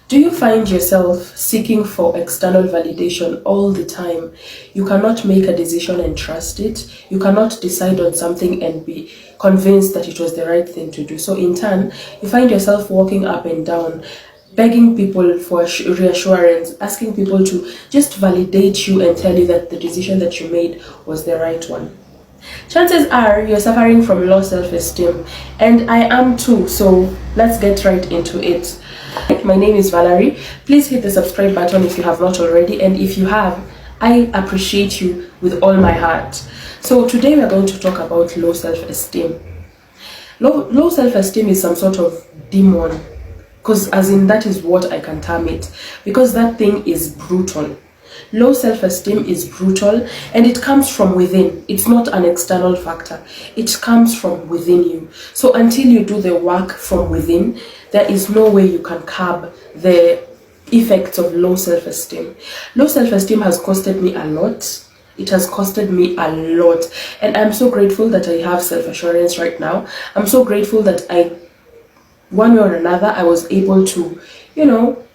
Do you find yourself seeking for external validation all the time? You cannot make a decision and trust it. You cannot decide on something and be convinced that it was the right thing to do. So, in turn, you find yourself walking up and down, begging people for reassurance, asking people to just validate you and tell you that the decision that you made was the right one. Chances are you're suffering from low self-esteem, and I am too, so let's get right into it. My name is Valerie. Please hit the subscribe button if you have not already, and if you have, I appreciate you with all my heart. So today we're going to talk about low self-esteem. Low self-esteem is some sort of demon, because as in that is what I can term it, because that thing is brutal. Low self-esteem is brutal and it comes from within. It's not an external factor. It comes from within you. So until you do the work from within, there is no way you can curb the effects of low self-esteem. Low self-esteem has costed me a lot. It has costed me a lot. And I'm so grateful that I have self-assurance right now. I'm so grateful that one way or another, I was able to,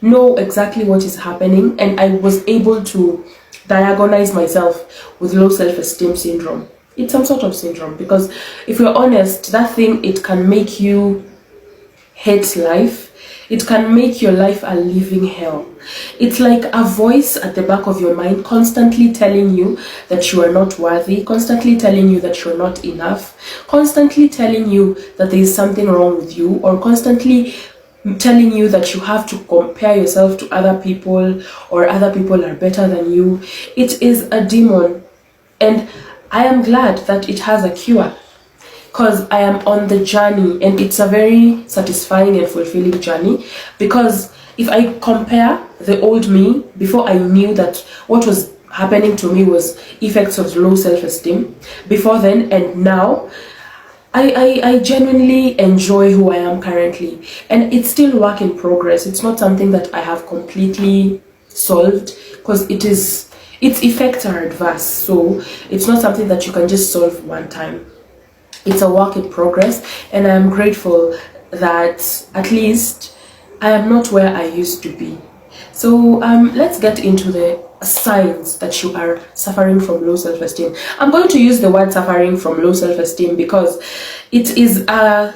know exactly what is happening, and I was able to diagnose myself with low self-esteem syndrome. It's some sort of syndrome, because if you're honest, that thing, it can make you hate life. It can make your life a living hell. It's like a voice at the back of your mind constantly telling you that you are not worthy, constantly telling you that you're not enough, constantly telling you that there is something wrong with you, or constantly telling you that you have to compare yourself to other people, or other people are better than you. It is a demon, and I am glad that it has a cure, because I am on the journey, and it's a very satisfying and fulfilling journey. Because if I compare the old me before I knew that what was happening to me was effects of low self-esteem, before then and now, I genuinely enjoy who I am currently, and it's still work in progress. It's not something that I have completely solved, because its effects are adverse, so it's not something that you can just solve one time. It's a work in progress, and I'm grateful that at least I am not where I used to be. So let's get into the signs that you are suffering from low self-esteem. I'm going to use the word suffering from low self-esteem because it's a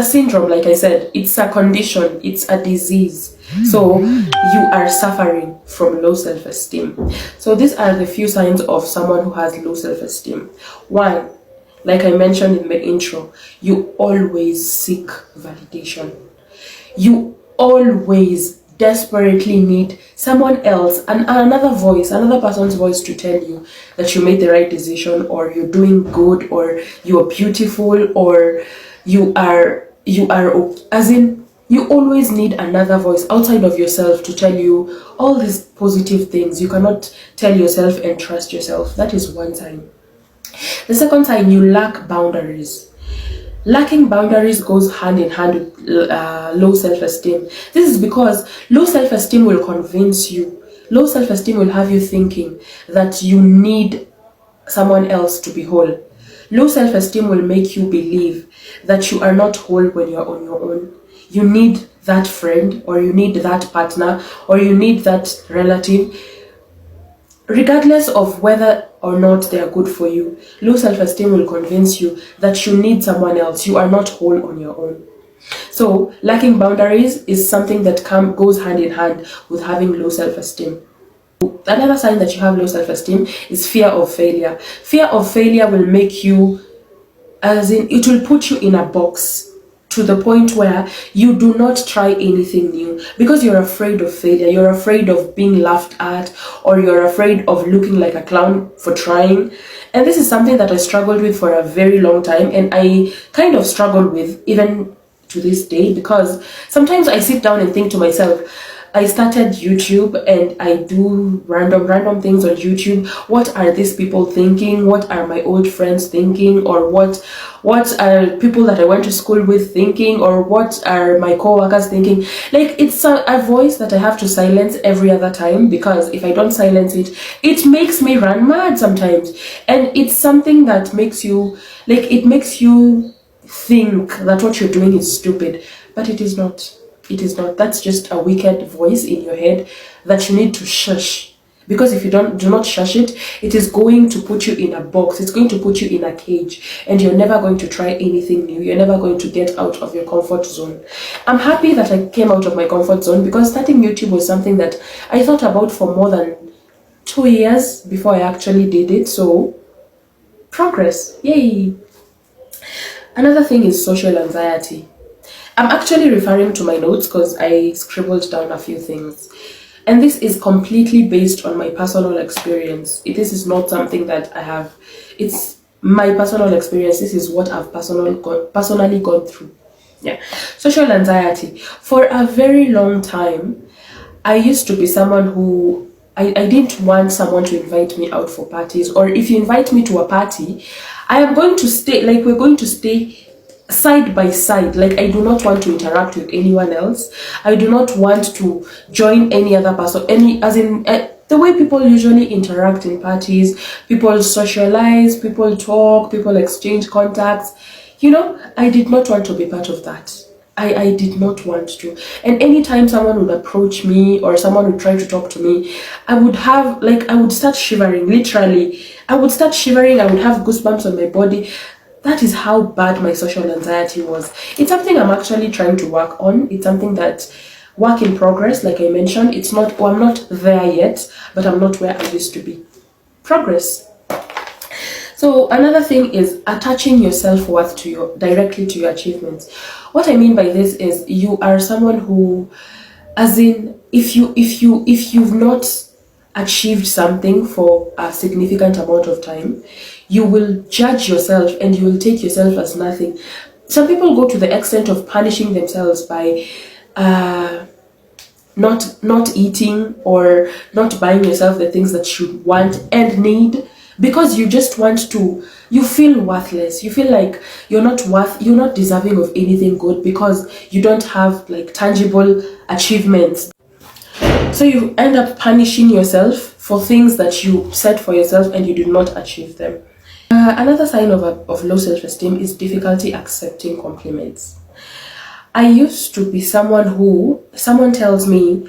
syndrome, like I said. It's a condition, it's a disease. So you are suffering from low self-esteem. So these are the few signs of someone who has low self-esteem. One, like I mentioned in the intro, you always seek validation. You always desperately need someone else and another person's voice to tell you that you made the right decision, or you're doing good, or you're beautiful, or you are as in, you always need another voice outside of yourself to tell you all these positive things. You cannot tell yourself and trust yourself. That is one sign. The second sign, you lack boundaries. Lacking boundaries goes hand in hand with low self-esteem. This is because low self-esteem will convince you. Low self-esteem will have you thinking that you need someone else to be whole. Low self-esteem will make you believe that you are not whole when you're on your own. You need that friend, or you need that partner, or you need that relative. Regardless of whether or not they are good for you, low self-esteem will convince you that you need someone else. You are not whole on your own. So lacking boundaries is something that goes hand in hand with having low self-esteem. Another sign that you have low self-esteem is fear of failure. Fear of failure will make you, as in, it will put you in a box, to the point where you do not try anything new, because you're afraid of failure. You're afraid of being laughed at, or you're afraid of looking like a clown for trying. And this is something that I struggled with for a very long time, and I kind of struggle with even to this day, because sometimes I sit down and think to myself, I started YouTube and I do random things on YouTube. What are these people thinking? What are my old friends thinking? Or what are people that I went to school with thinking? Or what are my co-workers thinking? Like, it's a voice that I have to silence every other time, because if I don't silence it, it makes me run mad sometimes. And it's something that makes you, like, it makes you think that what you're doing is stupid, but it is not. It is not. That's just a wicked voice in your head that you need to shush. Because if you do not shush it, it is going to put you in a box. It's going to put you in a cage, and you're never going to try anything new. You're never going to get out of your comfort zone. I'm happy that I came out of my comfort zone, because starting YouTube was something that I thought about for more than 2 years before I actually did it. So progress, yay. Another thing is social anxiety. I'm actually referring to my notes because I scribbled down a few things. And this is completely based on my personal experience. This is not something that I have. It's my personal experience. This is what I've personally gone through. Yeah. Social anxiety. For a very long time, I used to be someone who I didn't want someone to invite me out for parties. Or if you invite me to a party, I am going to stay, like we're going to stay side by side. Like, I do not want to interact with anyone else. I do not want to join any other person, the way people usually interact in parties. People socialize, people talk, people exchange contacts. I did not want to be part of that. I did not want to. And anytime someone would approach me or someone would try to talk to me, I would start shivering. Literally, I would start shivering. I would have goosebumps on my body. That is how bad my social anxiety was. It's something I'm actually trying to work on. It's something that, work in progress, like I mentioned. I'm not there yet, but I'm not where I used to be. Progress. So another thing is attaching your self-worth directly to your achievements. What I mean by this is, you are someone who, as in, if you've not achieved something for a significant amount of time, you will judge yourself and you will take yourself as nothing. Some people go to the extent of punishing themselves by not eating or not buying yourself the things that you want and need, because you just want to. You feel worthless. You feel like you're not deserving of anything good because you don't have like tangible achievements. So you end up punishing yourself for things that you set for yourself and you did not achieve them. Another sign of low self-esteem is difficulty accepting compliments. I used to be someone tells me,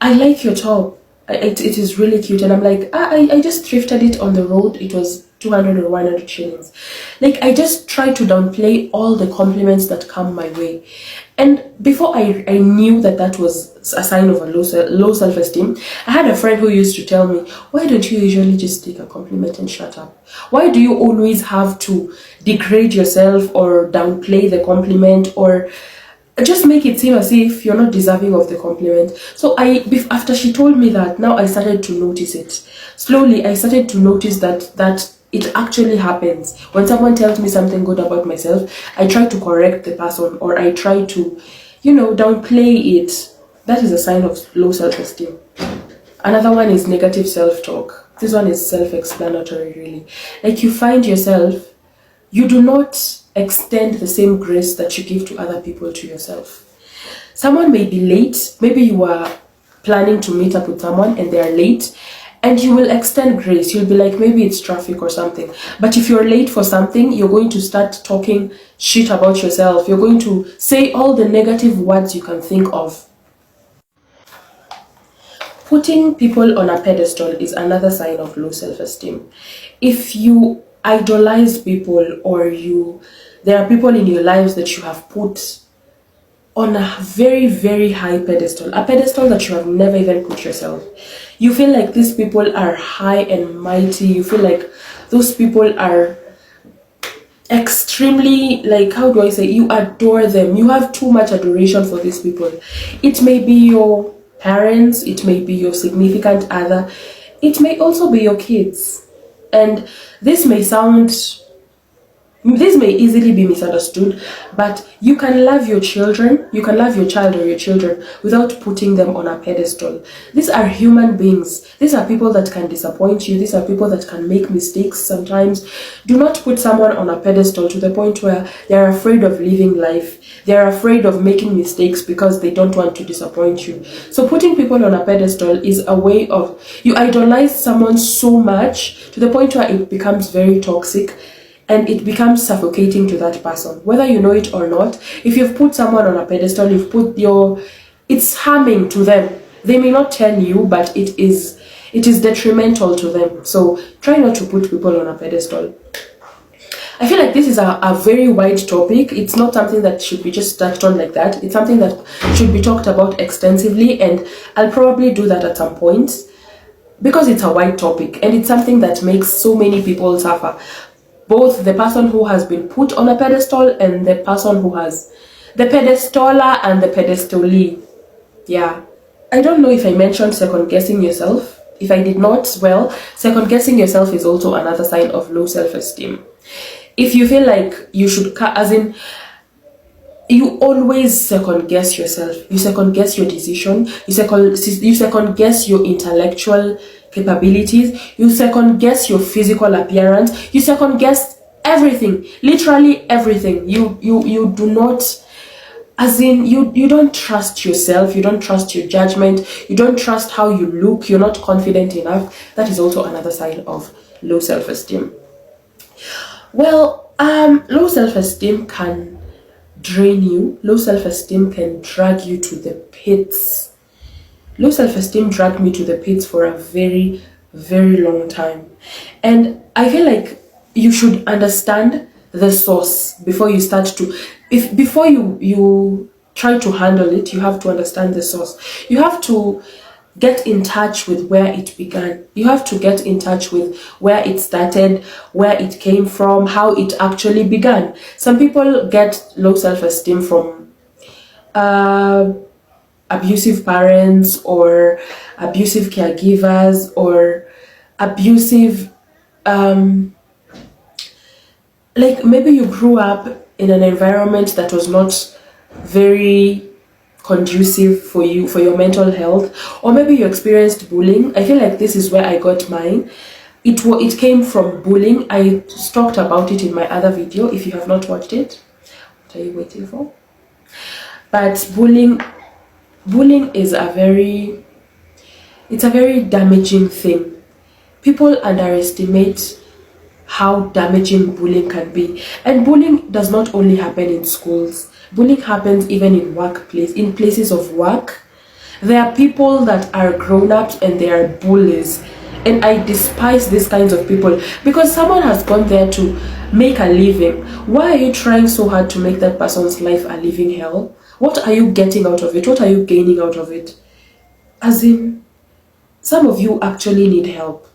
I like your top. It is really cute. And I'm like, I just thrifted it on the road. It was 200 or 100 shillings. Like, I just try to downplay all the compliments that come my way. And before I knew that was a sign of a low self-esteem, I had a friend who used to tell me, why don't you usually just take a compliment and shut up? Why do you always have to degrade yourself or downplay the compliment, or just make it seem as if you're not deserving of the compliment? So after she told me that, now I started to notice it. Slowly, I started to notice that it actually happens. When someone tells me something good about myself, I try to correct the person, or I try to, downplay it. That is a sign of low self-esteem. Another one is negative self-talk. This one is self-explanatory, really. Like, you find yourself, you do not extend the same grace that you give to other people to yourself. Someone may be late. Maybe you are planning to meet up with someone and they are late, and you will extend grace. You'll be like, maybe it's traffic or something. But if you're late for something, you're going to start talking shit about yourself. You're going to say all the negative words you can think of. Putting people on a pedestal is another sign of low self-esteem. If you idolize people, or there are people in your lives that you have put on a very, very high pedestal, a pedestal that you have never even put yourself. You feel like these people are high and mighty. You feel like those people are extremely, like, how do I say, you adore them. You have too much adoration for these people. It may be your parents, it may be your significant other, it may also be your kids. And this may easily be misunderstood, but you can love your children, you can love your child or your children without putting them on a pedestal. These are human beings. These are people that can disappoint you. These are people that can make mistakes sometimes. Do not put someone on a pedestal to the point where they're afraid of living life. They're afraid of making mistakes because they don't want to disappoint you. So putting people on a pedestal is a way of, you idolize someone so much to the point where it becomes very toxic. and it becomes suffocating to that person, whether you know it or not. If you've put someone on a pedestal, it's harming to them. They may not tell you, but it is detrimental to them. So try not to put people on a pedestal. I feel like this is a very wide topic. It's not something that should be just touched on like that. It's something that should be talked about extensively, and I'll probably do that at some point, because it's a wide topic and it's something that makes so many people suffer. Both the person who has been put on a pedestal and the person who has the pedestaler and the pedestalee. Yeah. I don't know if I mentioned second guessing yourself. If I did not, well, second guessing yourself is also another sign of low self-esteem. If you feel like you should, as in, you always second guess yourself. You second guess your decision. You second guess your intellectual capabilities. You second guess your physical appearance. You second guess everything, literally everything. You do not, as in, you don't trust yourself. You don't trust your judgment. You don't trust how you look. You're not confident enough. That is also another sign of low self-esteem. Well, low self-esteem can drain you. Low self-esteem can drag you to the pits. Low self-esteem dragged me to the pits for a very, very long time. And I feel like you should understand the source before you start to, before you try to handle it. You have to understand the source. You have to get in touch with where it began. You have to get in touch with where it started, where it came from, how it actually began. Some people get low self-esteem from abusive parents, or abusive caregivers, or abusive, like maybe you grew up in an environment that was not very conducive for you, for your mental health, or maybe you experienced bullying. I feel like this is where I got mine. It came from bullying. I talked about it in my other video. If you have not watched it, what are you waiting for? But bullying is a very damaging thing. People underestimate how damaging bullying can be. And bullying does not only happen in schools. Bullying happens even in places of work. There are people that are grown-ups and they are bullies. And I despise these kinds of people, because someone has gone there to make a living. Why are you trying so hard to make that person's life a living hell? What are you getting out of it? What are you gaining out of it? As in, some of you actually need help.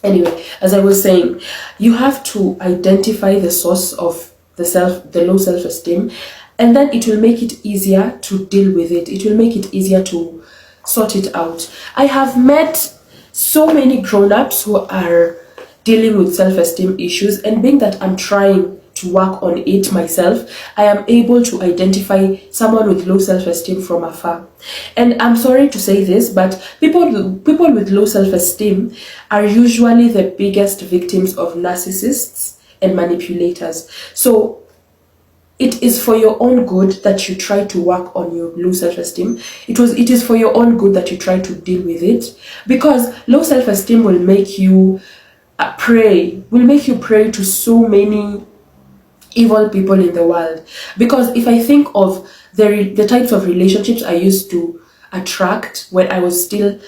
Anyway, as I was saying, you have to identify the source of the low self-esteem, and then it will make it easier to deal with it. It will make it easier to sort it out. I have met so many grown-ups who are dealing with self-esteem issues, and being that I'm trying to work on it myself, I am able to identify someone with low self-esteem from afar. And I'm sorry to say this, but people with low self-esteem are usually the biggest victims of narcissists and manipulators. So it is for your own good that you try to work on your low self-esteem. It is for your own good that you try to deal with it, because low self-esteem will make you prey to so many evil people in the world. Because if I think of the types of relationships I used to attract when I was still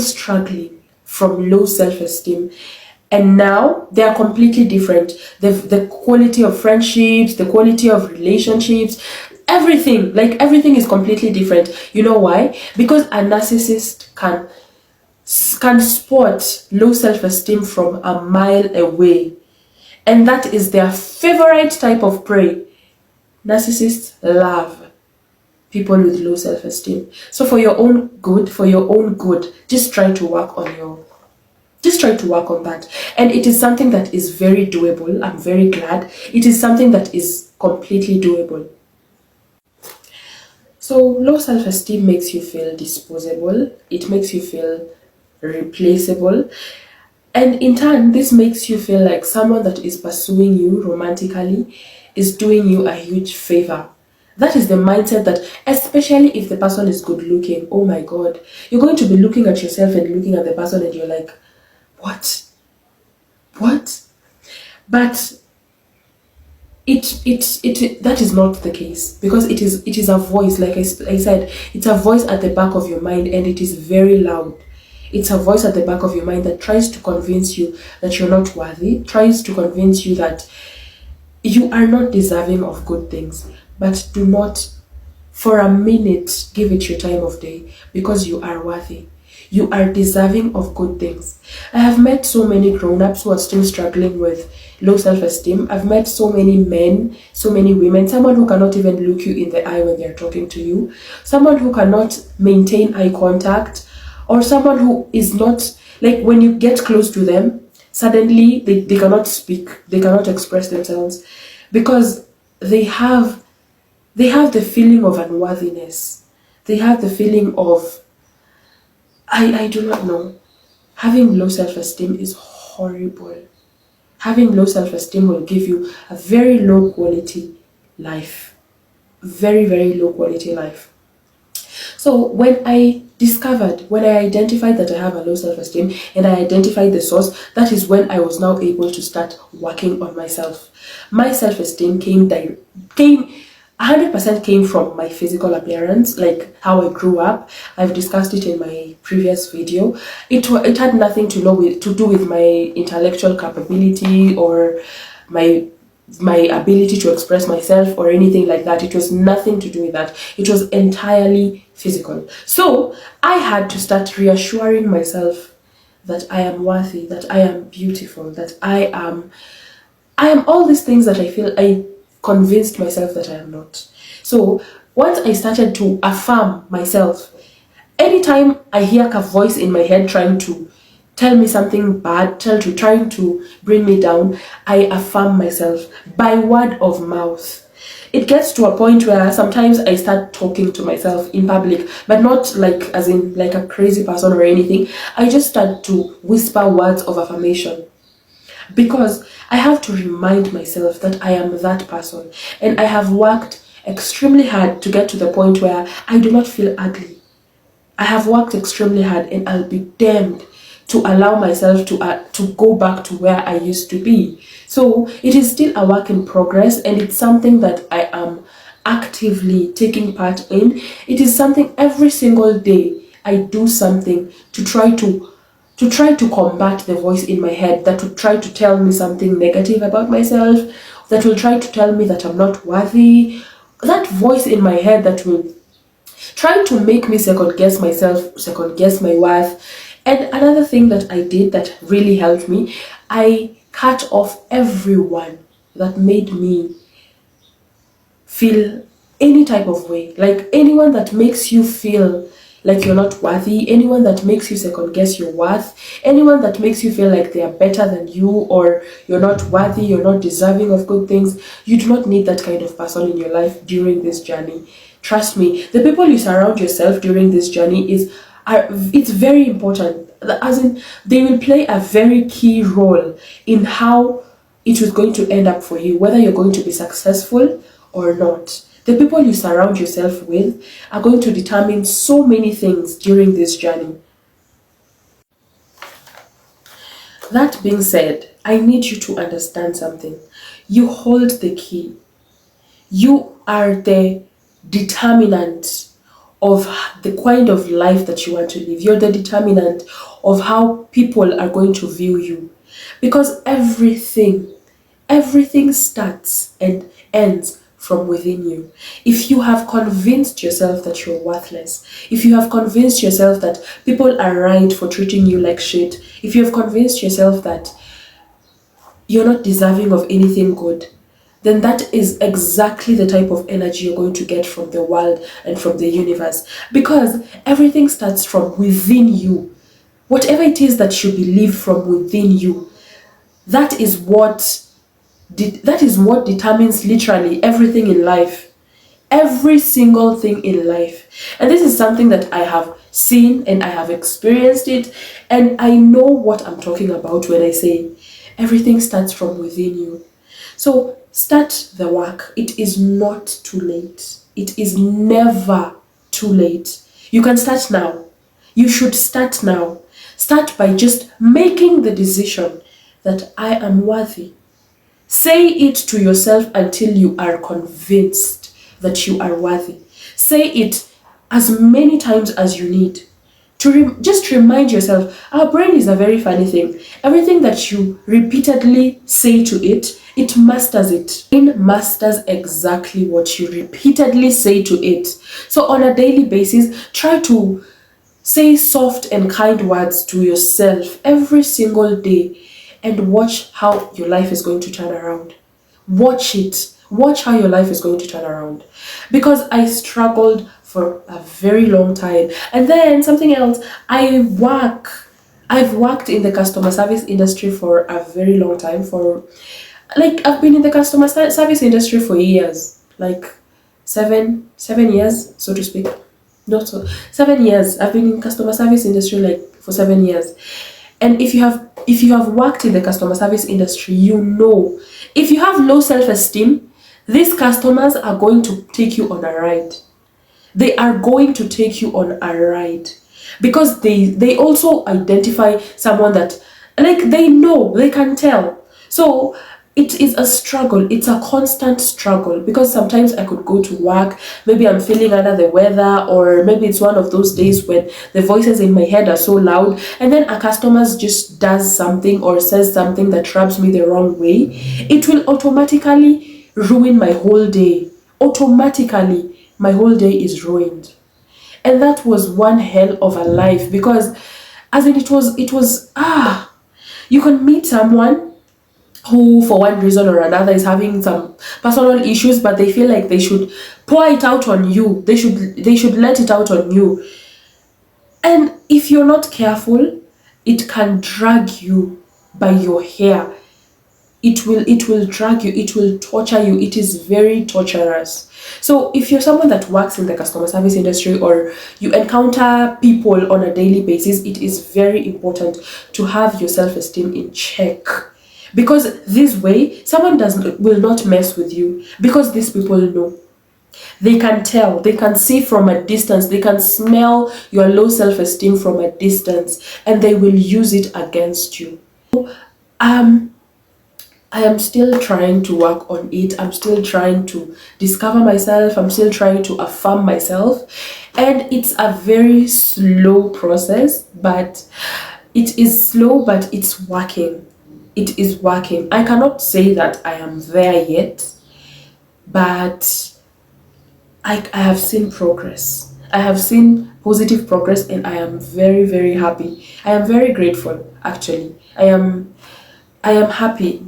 struggling from low self-esteem, and now they are completely different. The quality of friendships, the quality of relationships, everything is completely different. You know why? Because a narcissist can spot low self-esteem from a mile away. And that is their favorite type of prey. Narcissists love people with low self-esteem. So for your own good, just try to work on that. And it is something that is very doable. I'm very glad. It is something that is completely doable. So low self-esteem makes you feel disposable. It makes you feel replaceable. And in turn, this makes you feel like someone that is pursuing you romantically is doing you a huge favor. That is the mindset that, especially if the person is good looking, oh my God, you're going to be looking at yourself and looking at the person and you're like, what What? But it that is not the case, because it is a voice, like I said, it's a voice at the back of your mind, and it is very loud. It's a voice at the back of your mind that tries to convince you that you're not worthy, tries to convince you that you are not deserving of good things. But do not for a minute give it your time of day, because you are worthy. You are deserving of good things. I have met so many grown-ups who are still struggling with low self-esteem. I've met so many men, so many women, someone who cannot even look you in the eye when they're talking to you, someone who cannot maintain eye contact, or someone who is not, like, when you get close to them, suddenly they cannot speak, they cannot express themselves, because they have the feeling of unworthiness. They have the feeling of, I do not know. Having low self-esteem is horrible. Having low self-esteem will give you a very low quality life. Very, very low quality life. So when I identified that I have a low self-esteem, and I identified the source, that is when I was now able to start working on myself. My self-esteem came 100% came from my physical appearance, like how I grew up. I've discussed it in my previous video. It had nothing to do with my intellectual capability, or my ability to express myself, or anything like that. It was nothing to do with that. It was entirely physical. So I had to start reassuring myself that I am worthy, that I am beautiful, that I am all these things that I convinced myself that I am not. So once I started to affirm myself, anytime I hear a voice in my head trying to tell me something bad, trying to bring me down, I affirm myself by word of mouth. It gets to a point where sometimes I start talking to myself in public, but not like as in like a crazy person or anything. I just start to whisper words of affirmation, because I have to remind myself that I am that person, and I have worked extremely hard to get to the point where I do not feel ugly. I have worked extremely hard, and I'll be damned to allow myself to go back to where I used to be. So it is still a work in progress, and it's something that I am actively taking part in. It is something every single day I do something to try to combat the voice in my head that will try to tell me something negative about myself, that will try to tell me that I'm not worthy. That voice in my head that will try to make me second guess myself, second guess my worth. And another thing that I did that really helped me, I cut off everyone that made me feel any type of way. Like anyone that makes you feel like you're not worthy, anyone that makes you second guess your worth, anyone that makes you feel like they are better than you, or you're not worthy, you're not deserving of good things. You do not need that kind of person in your life during this journey. Trust me, the people you surround yourself during this journey it's very important. As in, they will play a very key role in how it is going to end up for you, whether you're going to be successful or not. The people you surround yourself with are going to determine so many things during this journey. That being said, I need you to understand something. You hold the key. You are the determinant of the kind of life that you want to live. You're the determinant of how people are going to view you. Because everything starts and ends from within you. If you have convinced yourself that you're worthless, if you have convinced yourself that people are right for treating you like shit, if you have convinced yourself that you're not deserving of anything good, then that is exactly the type of energy you're going to get from the world and from the universe. Because everything starts from within you. Whatever it is that you believe from within you, that is what determines literally everything in life. Every single thing in life. And this is something that I have seen and I have experienced it, and I know what I'm talking about when I say everything starts from within you. So start the work. It is not too late. It is never too late. You can start now. You should start now. Start by just making the decision that I am worthy. Say it to yourself until you are convinced that you are worthy. Say it as many times as you need to just remind yourself. Our brain is a very funny thing. Everything that you repeatedly say to it, it masters it. It masters exactly what you repeatedly say to it. So on a daily basis, try to say soft and kind words to yourself every single day, and watch how your life is going to turn around. Watch it. Watch how your life is going to turn around. Because I struggled for a very long time. And then something else, I've worked in the customer service industry for a very long time. I've been in the customer service industry for years. Like 7 years, so to speak. Not so 7 years. I've been in customer service industry like for 7 years. And if you have worked in the customer service industry, you know, if you have low self-esteem, these customers are going to take you on a ride. They are going to take you on a ride, because they also identify someone that, like, they know, they can tell. So it is a struggle. It's a constant struggle, because sometimes I could go to work, maybe I'm feeling under the weather, or maybe it's one of those days when the voices in my head are so loud, and then a customer just does something or says something that rubs me the wrong way. It will automatically ruin my whole day. Automatically, my whole day is ruined. And that was one hell of a life, because as in it was you can meet someone who for one reason or another is having some personal issues, but they feel like they should pour it out on you. They should let it out on you. And if you're not careful, it can drag you by your hair. It will drag you, it will torture you. It is very torturous. So if you're someone that works in the customer service industry, or you encounter people on a daily basis, it is very important to have your self-esteem in check, because this way someone will not mess with you, because these people know. They can tell, they can see from a distance, they can smell your low self-esteem from a distance, and they will use it against you. um I am still trying to work on it. I'm still trying to discover myself. I'm still trying to affirm myself. And it's a very slow process, but it is slow, but it's working. It is working. I cannot say that I am there yet, but I have seen progress. I have seen positive progress, and I am very, very happy. I am very grateful, actually. I am happy.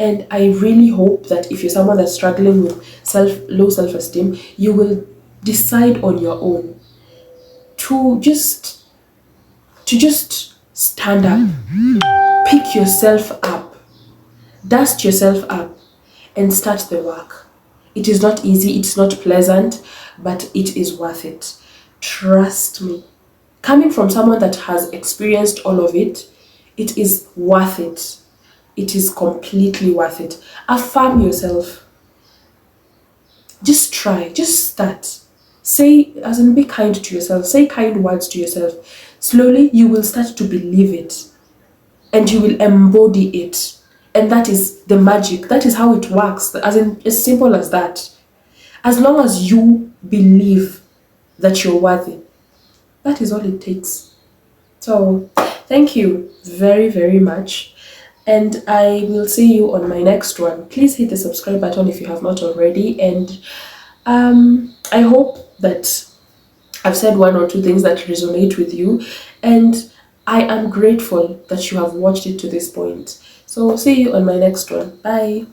And I really hope that if you're someone that's struggling with low self-esteem, you will decide on your own to just stand up, pick yourself up, dust yourself up, and start the work. It is not easy, it's not pleasant, but it is worth it. Trust me. Coming from someone that has experienced all of it, it is worth it. It is completely worth it. Affirm yourself. Just try. Just start. Say, as in, be kind to yourself. Say kind words to yourself. Slowly, you will start to believe it. And you will embody it. And that is the magic. That is how it works. As in, as simple as that. As long as you believe that you're worthy, that is all it takes. So, thank you very, very much. And I will see you on my next one. Please hit the subscribe button if you have not already. And I hope that I've said one or two things that resonate with you. And I am grateful that you have watched it to this point. So see you on my next one. Bye.